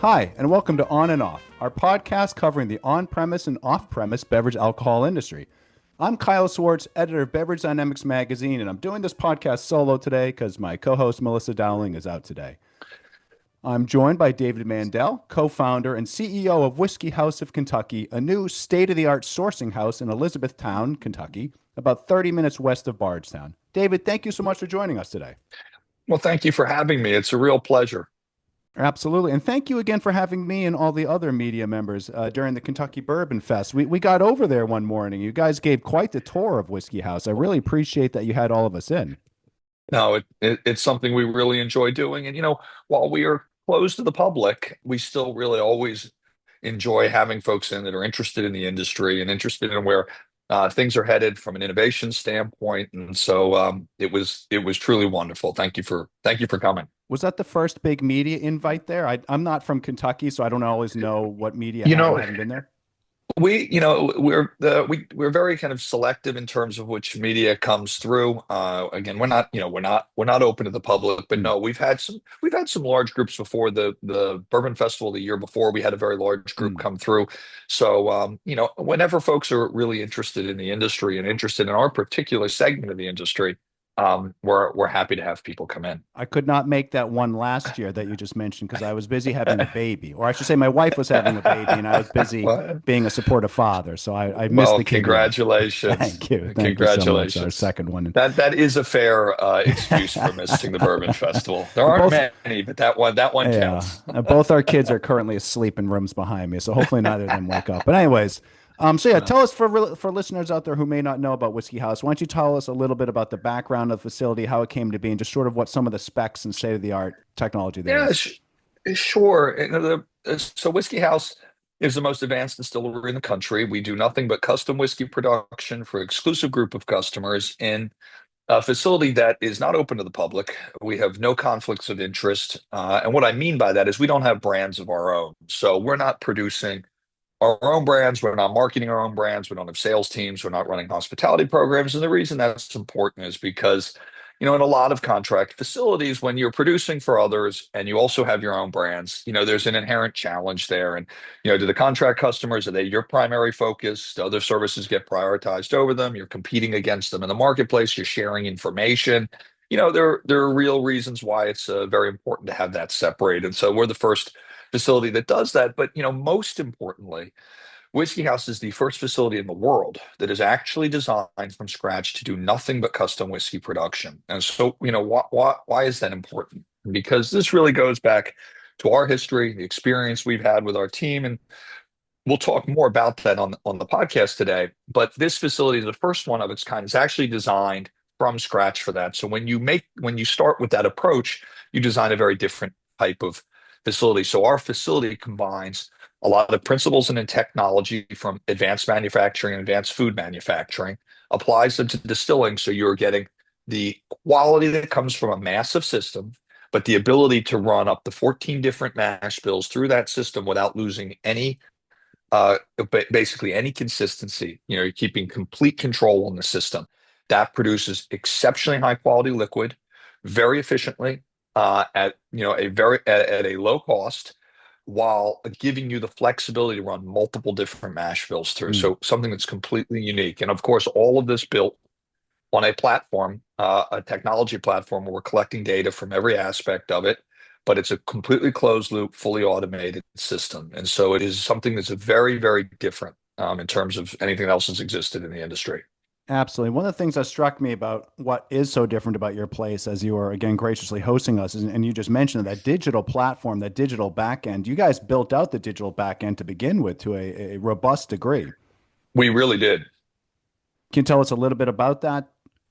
Hi, and welcome to On and Off, our podcast covering the on-premise and off-premise beverage alcohol industry. I'm Kyle Swartz, editor of Beverage Dynamics magazine, and I'm doing this podcast solo today because my co-host Melissa Dowling is out today. I'm joined by David Mandell, co-founder and CEO of Whiskey House of Kentucky, a new state-of-the-art sourcing house in Elizabethtown, Kentucky, about 30 minutes west of Bardstown. David, thank you so much for joining us today. Well, thank you for having me. It's a real pleasure. Absolutely. And thank you again for having me and all the other media members during the Kentucky Bourbon Fest. We got over there one morning. You guys gave quite the tour of Whiskey House. I really appreciate that you had all of us in. No, it's something we really enjoy doing. And, while we are closed to the public, we still really always enjoy having folks in that are interested in the industry and interested in where things are headed from an innovation standpoint. And so it was truly wonderful. Thank you for coming. Was that the first big media invite there? I'm not from Kentucky, so I don't always know what media You have or know, haven't been there. we're very kind of selective in terms of which media comes through. Again, we're not open to the public, but Hmm. no, we've had some large groups before the Bourbon Festival the year before. We had a very large group Hmm. come through. So whenever folks are really interested in the industry and interested in our particular segment of the industry, we're happy to have people come in. I could not make that one last year that you just mentioned because I was busy having a baby, or I should say, my wife was having a baby, and I was busy Well, being a supportive father. So I missed well, the KBF. congratulations. Thank you so much. Our Congratulations. second one. That is a fair excuse for missing the Bourbon Festival. There aren't Both, many, but that one yeah, counts. both our kids are currently asleep in rooms behind me, so hopefully neither of them wake up. But anyways, so yeah, tell us for listeners out there who may not know about Whiskey House, why don't you tell us a little bit about the background of the facility, how it came to be, and just sort of what some of the specs and state of the art technology there Yeah, is. sure. So Whiskey House is the most advanced distillery in the country. We do nothing but custom whiskey production for exclusive group of customers in a facility that is not open to the public. We have no conflicts of interest. And what I mean by that is we don't have brands of our own. So we're not producing our own brands. We're not marketing our own brands. We don't have sales teams. We're not running hospitality programs. And the reason that's important is because, in a lot of contract facilities, when you're producing for others and you also have your own brands, there's an inherent challenge there. And, do the contract customers, are they your primary focus? Do other services get prioritized over them? You're competing against them in the marketplace. You're sharing information. There are real reasons why it's very important to have that separate. And so we're the first facility that does that. But most importantly, Whiskey House is the first facility in the world that is actually designed from scratch to do nothing but custom whiskey production. And so, why is that important? Because this really goes back to our history, the experience we've had with our team, and we'll talk more about that on the podcast today. But this facility is the first one of its kind. It's actually designed from scratch for that. So when you start with that approach, you design a very different type of facility. So our facility combines a lot of principles and in technology from advanced manufacturing and advanced food manufacturing, applies them to distilling. So you're getting the quality that comes from a massive system, but the ability to run up to 14 different mash bills through that system without losing uh, basically any consistency. You're keeping complete control on the system. That produces exceptionally high quality liquid very efficiently at at a low cost while giving you the flexibility to run multiple different mash bills through. Hmm. So something that's completely unique. And of course, all of this built on a platform, a technology platform where we're collecting data from every aspect of it, but it's a completely closed loop, fully automated system. And so it is something that's very, very different in terms of anything else that's existed in the industry. Absolutely. One of the things that struck me about what is so different about your place, as you are again graciously hosting us, and you just mentioned that digital platform, that digital backend. You guys built out the digital backend to begin with to a robust degree. We really did. Can you tell us a little bit about that?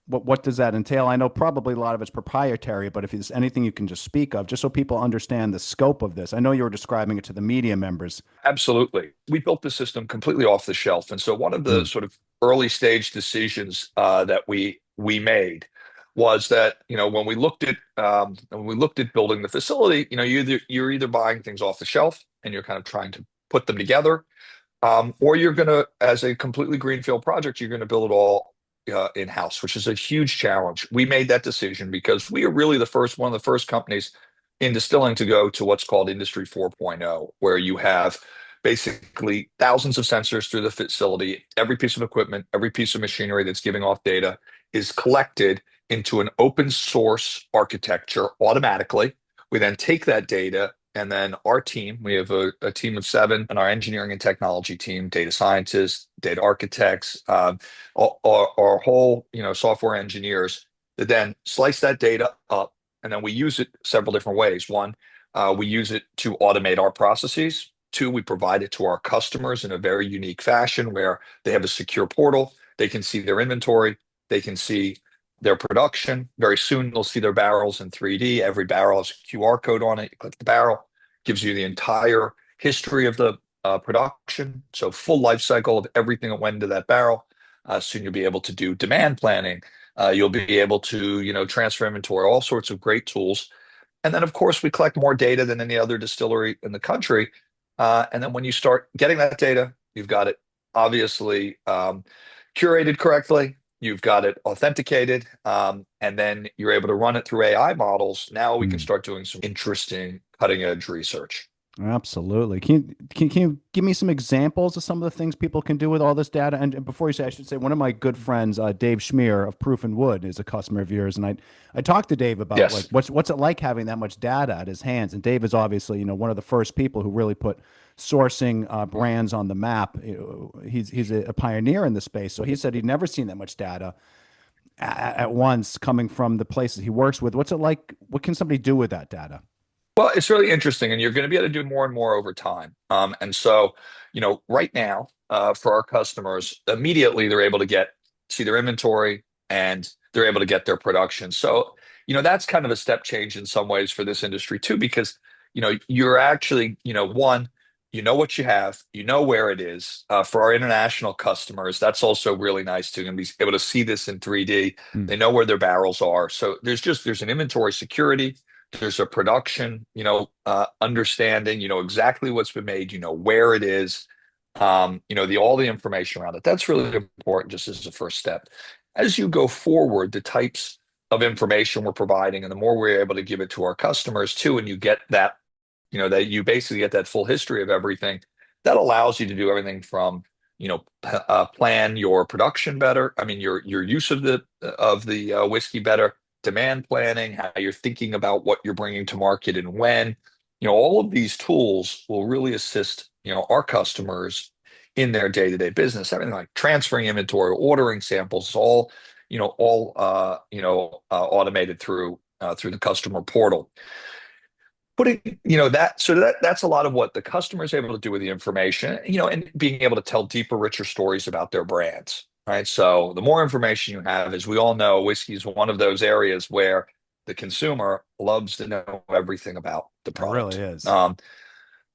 What does that entail? I know probably a lot of it's proprietary, but if there's anything you can just speak of, just so people understand the scope of this. I know you were describing it to the media members. Absolutely. We built the system completely off the shelf. And so one of the Mm. sort of early stage decisions that we made was that, when we looked at building the facility, you're either buying things off the shelf and you're kind of trying to put them together, or you're gonna, as a completely greenfield project, you're gonna build it all in-house, which is a huge challenge. We made that decision because we are really one of the first companies in distilling to go to what's called Industry 4.0, where you have basically thousands of sensors through the facility. Every piece of equipment, every piece of machinery that's giving off data is collected into an open source architecture automatically. We then take that data, and then our team, we have a team of 7, and our engineering and technology team, data scientists, data architects, our whole software engineers, that then slice that data up, and then we use it several different ways. One, we use it to automate our processes. Two, we provide it to our customers in a very unique fashion where they have a secure portal. They can see their inventory. They can see their production. Very soon, they'll see their barrels in 3D. Every barrel has a QR code on it. You click the barrel, gives you the entire history of the production. So full life cycle of everything that went into that barrel. Soon you'll be able to do demand planning. You'll be able to, transfer inventory, all sorts of great tools. And then, of course, we collect more data than any other distillery in the country. And then when you start getting that data, you've got it obviously curated correctly. You've got it authenticated, and then you're able to run it through AI models. Now we can Mm. start doing some interesting cutting edge research. Absolutely. Can you give me some examples of some of the things people can do with all this data? And before you say, I should say one of my good friends, Dave Schmier of Proof and Wood, is a customer of yours, and I talked to Dave about like Yes. what's it like having that much data at his hands. And Dave is obviously one of the first people who really put sourcing brands on the map. He's a pioneer in the space, so he said he'd never seen that much data at once coming from the places he works with. What's it like? What can somebody do with that data? Well, it's really interesting, and you're going to be able to do more and more over time. And so, right now, for our customers, immediately they're able to see their inventory, and they're able to get their production. So, that's kind of a step change in some ways for this industry too, because, you're actually, one, you know what you have, you know where it is. For our international customers, that's also really nice too, and be able to see this in 3D. Mm. They know where their barrels are. So there's an inventory security, there's a production, understanding, exactly what's been made, where it is, the all the information around it. That's really important just as a first step. As you go forward, the types of information we're providing, and the more we're able to give it to our customers too, and you get that, that you basically get that full history of everything, that allows you to do everything from, plan your production better. I mean, your use of the whiskey better, demand planning, how you're thinking about what you're bringing to market and when. All of these tools will really assist, our customers in their day-to-day business. Everything like transferring inventory, ordering samples, automated through the customer portal. Putting, that's a lot of what the customer is able to do with the information, and being able to tell deeper, richer stories about their brands. Right. So the more information you have, as we all know, whiskey is one of those areas where the consumer loves to know everything about the It really product. is.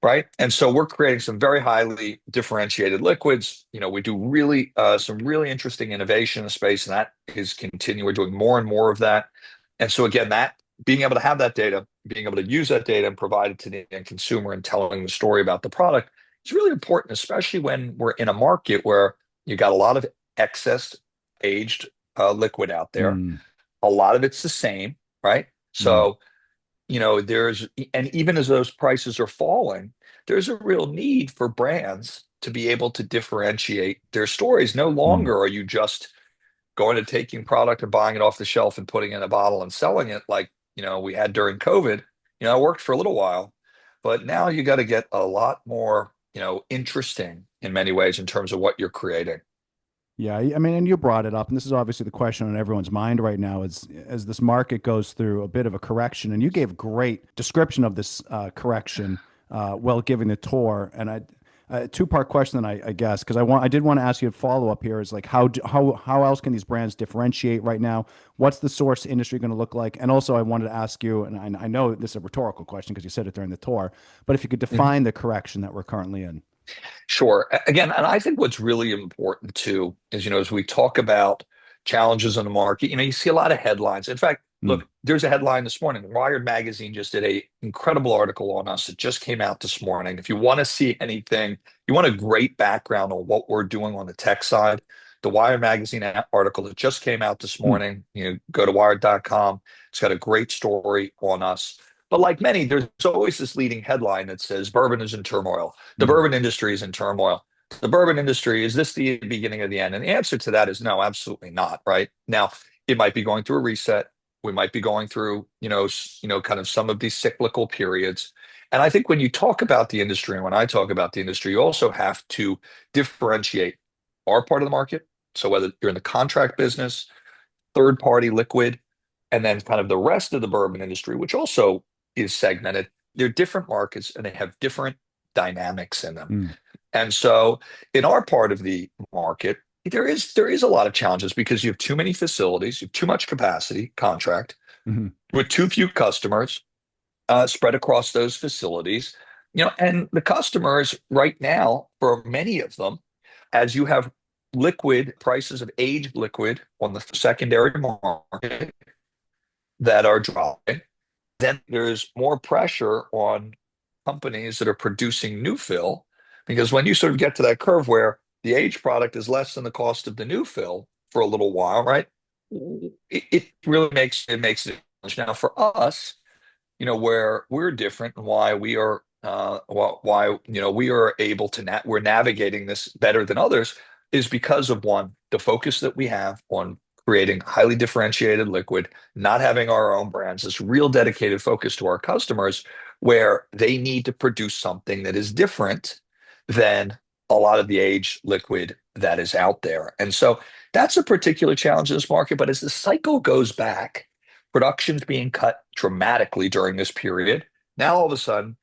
Right. And so we're creating some very highly differentiated liquids. We do really some really interesting innovation in the space, and that is continuing. We're doing more and more of that. And so again, that being able to have that data, being able to use that data and provide it to the end consumer and telling the story about the product is really important, especially when we're in a market where you got a lot of excess aged liquid out there. Mm, A lot of it's the same, right? mm, So and even as those prices are falling, there's a real need for brands to be able to differentiate their stories. No mm. longer are you just going to taking product and buying it off the shelf and putting it in a bottle and selling it like, we had during COVID. It worked for a little while, but now you got to get a lot more, interesting in many ways in terms of what you're creating. Yeah, I mean, and you brought it up, and this is obviously the question on everyone's mind right now is as this market goes through a bit of a correction, and you gave a great description of this correction while giving the tour. And a two-part question, I guess, because I did want to ask you a follow-up here is like how else can these brands differentiate right now? What's the source industry going to look like? And also, I wanted to ask you, and I know this is a rhetorical question because you said it during the tour, but if you could Mhm. define the correction that we're currently in. Sure. Again, and I think what's really important too is, as we talk about challenges in the market, you see a lot of headlines. In fact, Mm, look, there's a headline this morning. Wired Magazine just did a incredible article on us. It just came out this morning. If you want to see anything, you want a great background on what we're doing on the tech side, the Wired Magazine article that just came out this mm, morning, go to wired.com. It's got a great story on us. But like many, there's always this leading headline that says bourbon is in turmoil. The Mm. bourbon industry is in turmoil. The bourbon industry, is this the beginning of the end? And the answer to that is no, absolutely not, right? Now, it might be going through a reset. We might be going through, kind of some of these cyclical periods. And I think when you talk about the industry and when I talk about the industry, you also have to differentiate our part of the market. So whether you're in the contract business, third party liquid, and then kind of the rest of the bourbon industry, which also is segmented. They're different markets and they have different dynamics in them. Mm. And so in our part of the market, there is a lot of challenges because you have too many facilities, you have too much capacity, contract, Hmm. with too few customers spread across those facilities. And the customers right now, for many of them, as you have liquid prices of aged liquid on the secondary market that are dropping, then there's more pressure on companies that are producing new fill because when you sort of get to that curve where the aged product is less than the cost of the new fill for a little while, right? It really makes it a challenge. Now for us, where we're different and why we are we are able to we're navigating this better than others is because of one, the focus that we have on creating highly differentiated liquid, not having our own brands, this real dedicated focus to our customers where they need to produce something that is different than a lot of the aged liquid that is out there. And so that's a particular challenge in this market. But as the cycle goes back, production's being cut dramatically during this period. Now, all of a sudden,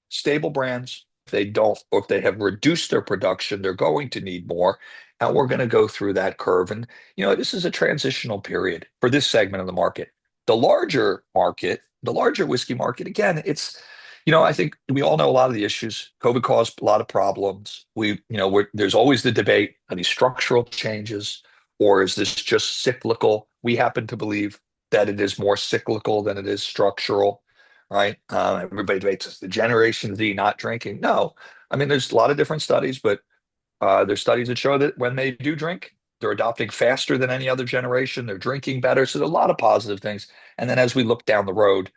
stable brands, if they don't, or if they have reduced their production, they're going to need more. And we're going to go through that curve. And, this is a transitional period for this segment of the market. The larger market, the larger whiskey market, again, I think we all know a lot of the issues. COVID caused a lot of problems. There's always the debate, are these structural changes, or is this just cyclical? We happen to believe that it is more cyclical than it is structural, right? Everybody debates the Generation Z not drinking. No, I mean, there's a lot of different studies, but there's studies that show that when they do drink, they're adopting faster than any other generation. They're drinking better. So there's a lot of positive things. And then as we look down the road,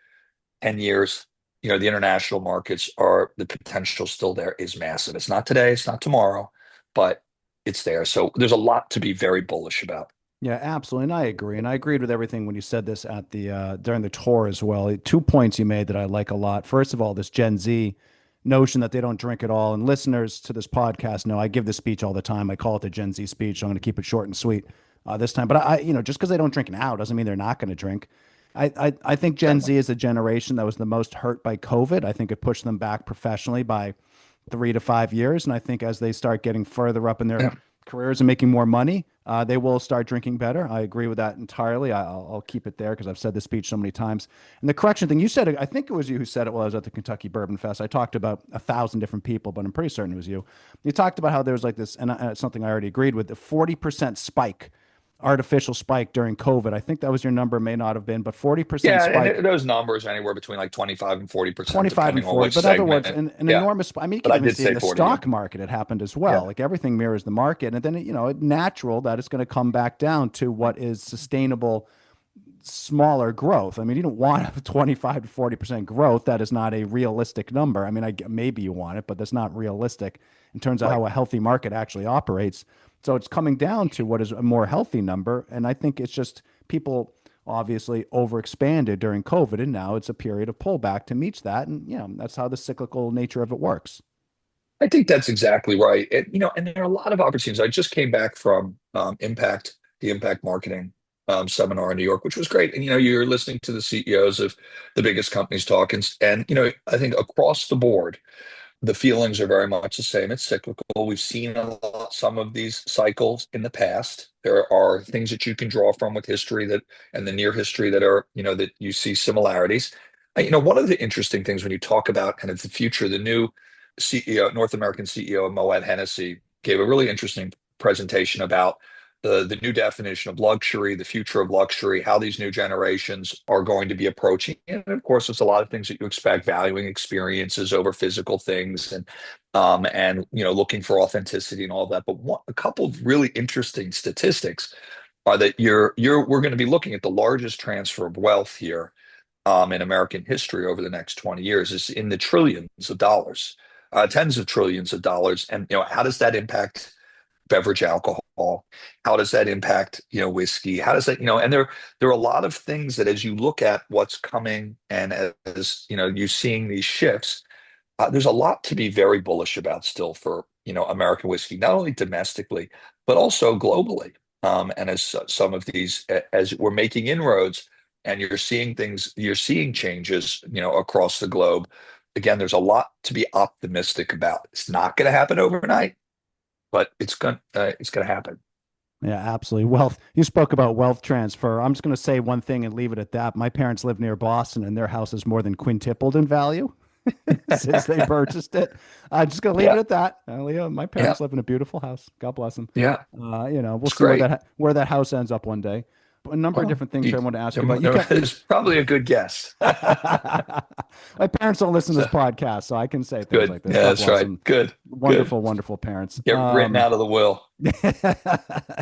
10 years, the international markets are the potential still there is massive. It's not today, it's not tomorrow, but it's there. So there's a lot to be very bullish about. Yeah, absolutely. And I agree. And I agreed with everything when you said this at the during the tour as well. Two points you made that I like a lot. First of all, this Gen Z notion that they don't drink at all. And listeners to this podcast know I give this speech all the time. I call it the Gen Z speech. So I'm going to keep it short and sweet this time. But just because they don't drink now doesn't mean they're not going to drink. I think Gen Z is a generation that was the most hurt by COVID. I think it pushed them back professionally by 3 to 5 years. And I think as they start getting further up in their Yeah. careers and making more money, they will start drinking better. I agree with that entirely. I'll keep it there because I've said this speech so many times. And the correction thing you said, I think it was you who said it while I was at the Kentucky Bourbon Fest. I talked about 1,000 different people, but I'm pretty certain it was you. You talked about how there was like this, and it's something I already agreed with, the 40% spike, artificial spike during COVID. I think that was your number, may not have been, but 40% Yeah, and spike. those numbers are anywhere between like 25 and 40%, 25 and depending on 40. which But in other words, segment. an Yeah, enormous, I mean, you but can I even did see in say the 40. Yeah, stock market, it happened as well. yeah, Like everything mirrors the market. And then, natural that it's going to come back down to what is sustainable, smaller growth. I mean, you don't want a 25 to 40% growth. That is not a realistic number. I mean, maybe you want it, but that's not realistic in terms of right. how a healthy market actually operates. So it's coming down to what is a more healthy number. And I think it's just people obviously overexpanded during COVID, and now it's a period of pullback to meet that. And, that's how the cyclical nature of it works. I think that's exactly right. And there are a lot of opportunities. I just came back from the Impact Marketing seminar in New York, which was great. And you're listening to the CEOs of the biggest companies talk, and I think across the board, the feelings are very much the same. It's cyclical. We've seen some of these cycles in the past. There are things that you can draw from with history and the near history that are, that you see similarities. One of the interesting things when you talk about kind of the future, the new CEO, North American CEO of Moet Hennessy gave a really interesting presentation about the new definition of luxury, the future of luxury, how these new generations are going to be approaching. And of course, there's a lot of things that you expect, valuing experiences over physical things, and looking for authenticity and all of that. But a couple of really interesting statistics are that we're going to be looking at the largest transfer of wealth here in American history over the next 20 years is in the trillions of dollars, tens of trillions of dollars. And how does that impact beverage alcohol? How does that impact, whiskey? How does that, and there are a lot of things that as you look at what's coming and as you're seeing these shifts, there's a lot to be very bullish about still for American whiskey, not only domestically but also globally. And as some of these, as we're making inroads, and you're seeing changes, across the globe. Again, there's a lot to be optimistic about. It's not going to happen overnight, but it's going to happen. Yeah, absolutely. Wealth. You spoke about wealth transfer. I'm just going to say one thing and leave it at that. My parents live near Boston, and their house is more than quintupled in value since they purchased it. I'm just going to leave it Yeah, at that. My yeah, parents live in a beautiful house. God bless them. yeah. We'll It's see great. where that house ends up one day. But a number of Well, different things I want to ask you about. there is probably a good guess. My parents don't listen to this So podcast, so I can say things good. like this. Yeah, God that's bless right. them. Good, good. Wonderful, wonderful parents. Get written out of the will.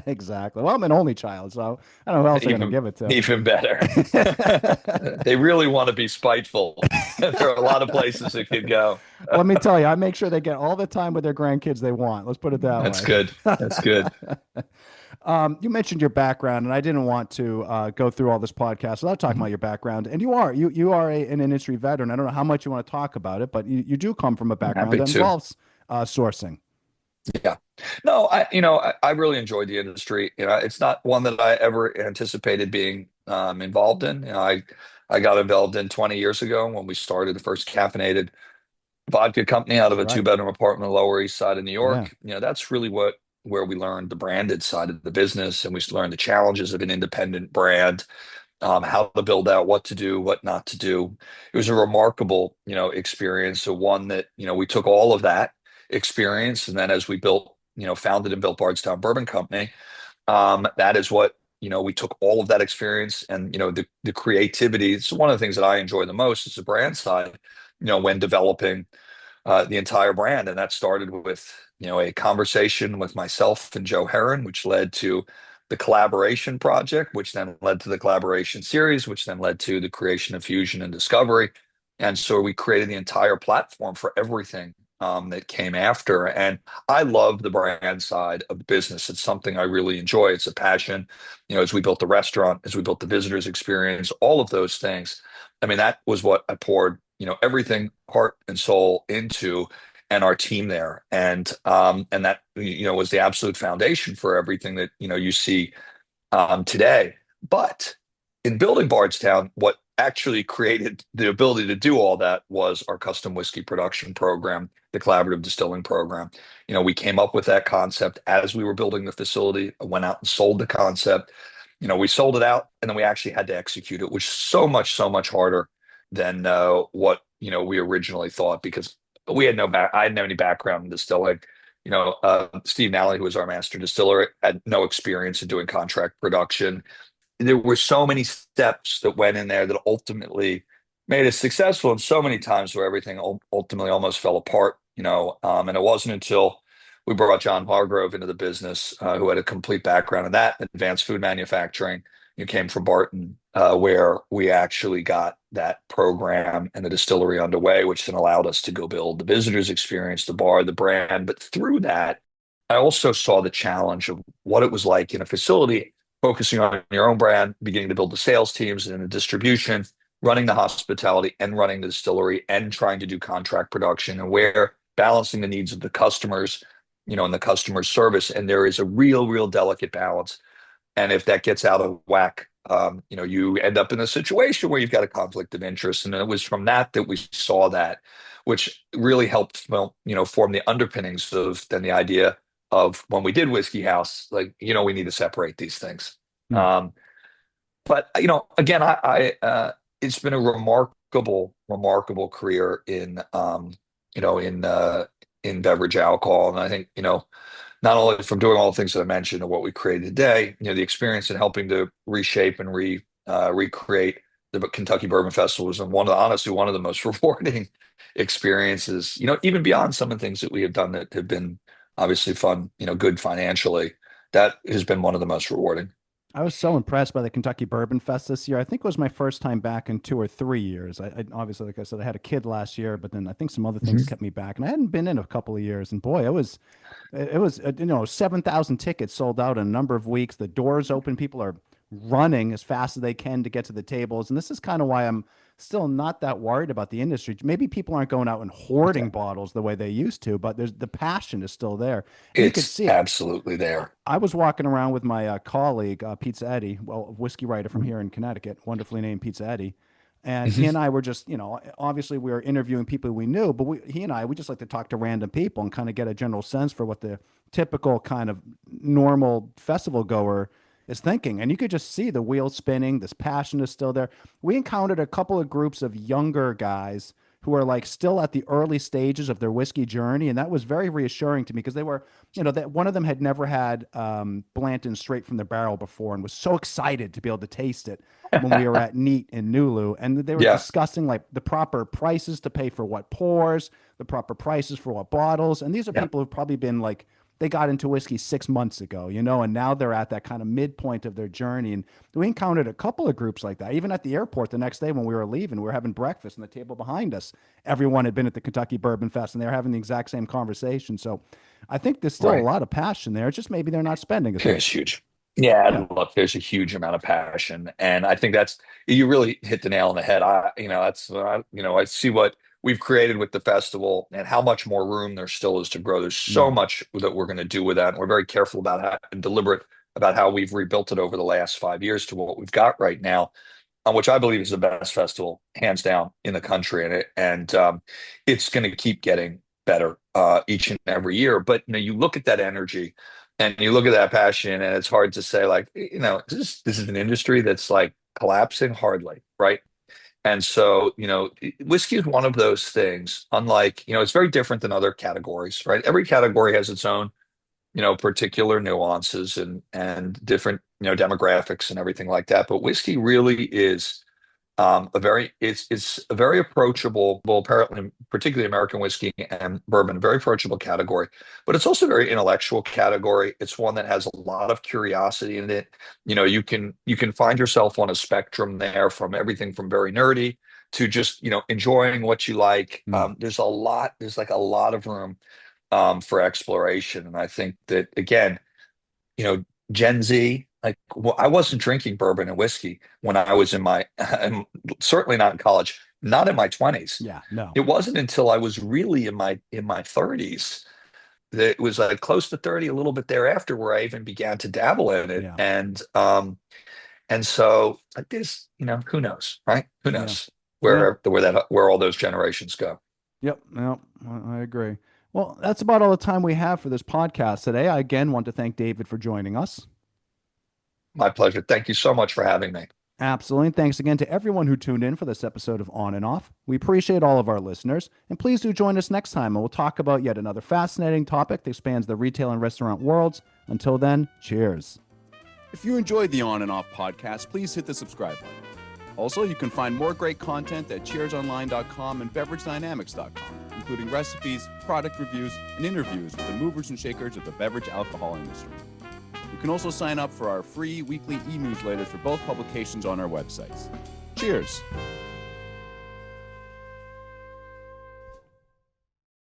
Exactly. Well, I'm an only child, so I don't know who else they're going to Even give it to. even better. They really want to be spiteful. There are a lot of places it could go. Let me tell you, I make sure they get all the time with their grandkids they want. Let's put it that That's way. good. That's good. You mentioned your background, and I didn't want to go through all this podcast without talking Mhm. about your background. And you are an industry veteran. I don't know how much you want to talk about it, but you do come from a I'm background happy that to. involves sourcing. Yeah. No, I really enjoyed the industry. It's not one that I ever anticipated being involved in. I got involved in 20 years ago when we started the first caffeinated vodka company out of That's a right. two-bedroom apartment on the Lower East Side of New Yeah. York. That's really where we learned the branded side of the business, and we learned the challenges of an independent brand, how to build out, what to do, what not to do. It was a remarkable, experience. So one that, we took all of that experience, and then as we built, founded and built Bardstown Bourbon Company, that is what, we took all of that experience and, the creativity. It's one of the things that I enjoy the most is the brand side, when developing the entire brand. And that started with, a conversation with myself and Joe Herron, which led to the collaboration project, which then led to the collaboration series, which then led to the creation of Fusion and Discovery. And so we created the entire platform for everything that came after. And I love the brand side of the business. It's something I really enjoy. It's a passion. As we built the restaurant, as we built the visitors experience, all of those things. I mean, that was what I poured, everything, heart and soul into, and our team there, and that was the absolute foundation for everything that you see today. But in building Bardstown, what actually created the ability to do all that was our custom whiskey production program, the collaborative distilling program. We came up with that concept as we were building the facility, went out and sold the concept. We sold it out, and then we actually had to execute it, which is so much harder than what we originally thought, because we had no back. I didn't have any background in distilling. Steve Nally, who was our master distiller, had no experience in doing contract production. There were so many steps that went in there that ultimately made us successful, and so many times where everything ultimately almost fell apart. And it wasn't until we brought John Hargrove into the business, who had a complete background in that, advanced food manufacturing. You came from Barton, where we actually got that program and the distillery underway, which then allowed us to go build the visitors experience, the bar, the brand. But through that, I also saw the challenge of what it was like in a facility, focusing on your own brand, beginning to build the sales teams and the distribution, running the hospitality and running the distillery, and trying to do contract production, and where balancing the needs of the customers, and the customer service. And there is a real delicate balance. And if that gets out of whack, you end up in a situation where you've got a conflict of interest. And it was from that we saw that, which really helped, well, form the underpinnings of then the idea of when we did Whiskey House, like, we need to separate these things. Hmm. Um, but again, it's been a remarkable career you know, in uh, in beverage alcohol, and I think not only from doing all the things that I mentioned and what we created today, the experience in helping to reshape and recreate the Kentucky Bourbon Festival was honestly one of the most rewarding experiences. Even beyond some of the things that we have done that have been obviously fun, good financially, that has been one of the most rewarding. I was so impressed by the Kentucky Bourbon Fest this year. I think it was my first time back in 2 or 3 years. I obviously, like I said, I had a kid last year, but then I think some other things Mhm. kept me back, and I hadn't been in a couple of years. And boy, it was 7,000 tickets sold out in a number of weeks. The doors open, people are running as fast as they can to get to the tables, and this is kind of why I'm still not that worried about the industry. Maybe people aren't going out and hoarding bottles the way they used to, but there's the passion is still there, and you could It's see it. absolutely there. I was walking around with my colleague, Pizza Eddie, well, a whiskey writer from Mhm. here in Connecticut, wonderfully named Pizza Eddie. And he Mhm. and I were just, obviously we were interviewing people we knew, but he and I, we just like to talk to random people and kind of get a general sense for what the typical kind of normal festival goer is thinking. And you could just see the wheels spinning, this passion is still there. We encountered a couple of groups of younger guys who are like still at the early stages of their whiskey journey. And that was very reassuring to me because they were that one of them had never had Blanton straight from the barrel before and was so excited to be able to taste it when we were at Neat in Nulu. And they were Yeah, discussing like the proper prices to pay for what pours, the proper prices for what bottles. And these are yeah, people who've probably been like, they got into whiskey 6 months ago, and now they're at that kind of midpoint of their journey. And we encountered a couple of groups like that. Even at the airport the next day when we were leaving, we were having breakfast, and the table behind us, everyone had been at the Kentucky Bourbon Fest, and they were having the exact same conversation. So I think there's still a right. lot of passion there. It's just maybe they're not spending as There's much. huge. Yeah, Yeah. look, there's a huge amount of passion, and I think that's you really hit the nail on the head. I see what we've created with the festival and how much more room there still is to grow. There's so Mm. much that we're going to do with that, and we're very careful about how and deliberate about how we've rebuilt it over the last 5 years to what we've got right now, which I believe is the best festival, hands down, in the country, and it's going to keep getting better each and every year. But you look at that energy and you look at that passion, and it's hard to say, like, this is an industry that's like collapsing hardly, right? And so, whiskey is one of those things. Unlike, it's very different than other categories, right? Every category has its own particular nuances and different demographics and everything like that. But whiskey really is it's a very approachable, well, apparently particularly American whiskey and bourbon, a very approachable category, but it's also a very intellectual category. It's one that has a lot of curiosity in it. You can find yourself on a spectrum there, from everything from very nerdy to just enjoying what you like. Mm. There's like a lot of room for exploration. And I think that, again, you know, Gen Z, like, well, I wasn't drinking bourbon and whiskey when I was in my, and certainly not in college, not in my 20s. Yeah. No. It wasn't until I was really in my 30s that it was like close to 30, a little bit thereafter, where I even began to dabble in it. Yeah. And so like this, who knows, right? Who Yeah. knows Yeah. where all those generations go. Yep. Yep. I agree. Well, that's about all the time we have for this podcast today. I again want to thank David for joining us. My pleasure. Thank you so much for having me. Absolutely. And thanks again to everyone who tuned in for this episode of On and Off. We appreciate all of our listeners. And please do join us next time, and we'll talk about yet another fascinating topic that spans the retail and restaurant worlds. Until then, cheers. If you enjoyed the On and Off podcast, please hit the subscribe button. Also, you can find more great content at cheersonline.com and beveragedynamics.com, including recipes, product reviews, and interviews with the movers and shakers of the beverage alcohol industry. You can also sign up for our free weekly e-newsletters for both publications on our websites. Cheers!